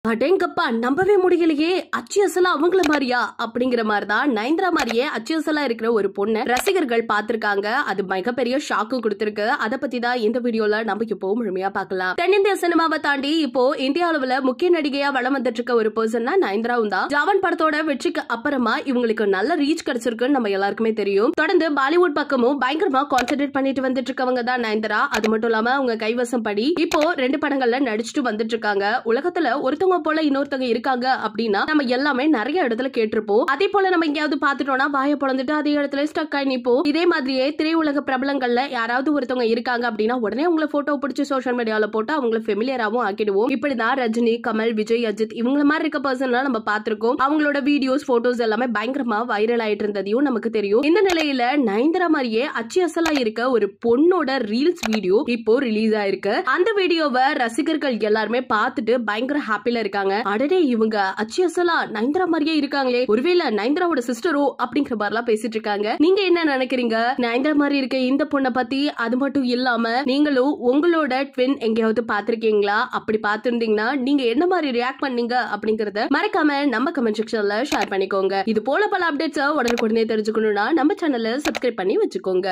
அடேங்கப்பா நம்பவே முடியலையே, அச்சு அசலா அவங்கள மாதிரியா அப்படிங்கிற மாதிரிதான் நயன்தாரா மாதிரியே அச்சு அசலா இருக்கிற ஒரு பொண்ணு ரசிகர்கள் பாத்திருக்காங்க. அது மிகப்பெரிய ஷாக்கு கொடுத்திருக்கு. அதை பத்தி தான் இந்த வீடியோல நம்ம இப்போ முழுமையா பார்க்கலாம். தென்னிந்திய சினிமாவை தாண்டி இப்போ இந்திய அளவுல முக்கிய நடிகையா வளம் வந்துட்டு இருக்க ஒரு பர்சன்னா நயன்தாராவும் தான். ஜவான் படத்தோட வெற்றிக்கு அப்புறமா இவங்களுக்கு நல்ல ரீச் கிடைச்சிருக்குன்னு நம்ம எல்லாருக்குமே தெரியும். தொடர்ந்து பாலிவுட் பக்கமும் பயங்கரமா கான்சென்ட்ரேட் பண்ணிட்டு வந்துட்டு இருக்கவங்க தான் நயன்தாரா. அது மட்டும் இல்லாம அவங்க கைவசம் படி இப்போ 2 படங்கள்ல நடிச்சுட்டு வந்துட்டு இருக்காங்க. உலகத்துல ஒருத்தவங்க போல இன்னொருத்தங்க இருக்காங்க அப்படின்னா நம்ம எல்லாமே நிறைய இடத்துல கேட்டிருப்போம். அதே போல நம்ம எங்கேயாவது பாத்துட்டோம்னா வாயை பொளந்துட்டு அதே இடத்துல ஸ்டக் ஆகி நிப்போம். இதே மாதிரியே திரையுலக பிரபலங்கள்ல யாராவது ஒருத்தவங்க இருக்காங்க அப்படின்னா உடனே உங்களை போட்டோ பிடிச்சி சோஷியல் மீடியால போட்டு அவங்களை ஃபெமிலியராவும் ஆக்கிடுவோம். இப்படிதான் ரஜினி, கமல், விஜய், அஜித் இவங்கள மாதிரி இருக்க பர்சன்லாம் நம்ம பாத்திருக்கோம். அவங்களோட வீடியோஸ், போட்டோஸ் எல்லாமே பயங்கரமா வைரல் ஆயிட்டு இருந்ததையும் நமக்கு தெரியும். இந்த நிலையில நயன்தாரா மாதிரியே அச்சு அசலா இருக்க ஒரு பொண்ணோட ரீல்ஸ் வீடியோ இப்போ ரிலீஸ் ஆயிருக்கு. அந்த வீடியோவை ரசிகர்கள் எல்லாருமே பார்த்துட்டு பயங்கர ஹாப்பில இருக்காங்க. அடடே இவங்க அச்சு அசலா நயன்தாரா மாதிரியே இருக்காங்களே, ஒருவேளை நயன்தாராவோட சிஸ்டரோ அப்படிங்கிற மாதிரிலாம் பேசிட்டு இருக்காங்க. நீங்க என்ன நினைக்கிறீங்க நயன்தாரா மாதிரி இருக்க இந்த பொண்ணை பத்தி? அது மட்டும் இல்லாம நீங்களும் உங்களோட ட்வின் எங்கேயாவது பாத்திருக்கீங்களா? அப்படி பாத்திருந்தீங்கன்னா நீங்க என்ன மாதிரி ரியாக்ட் பண்ணீங்க அப்படிங்கறத மறக்காம நம்ம கமெண்ட் செக்ஷன்ல ஷேர் பண்ணிக்கோங்க. இது போல பல அப்டேட்ஸ் உடனுக்குடனே தெரிஞ்சுக்கணும்னா நம்ம சேனலை சப்ஸ்கிரைப் பண்ணி வச்சுக்கோங்க.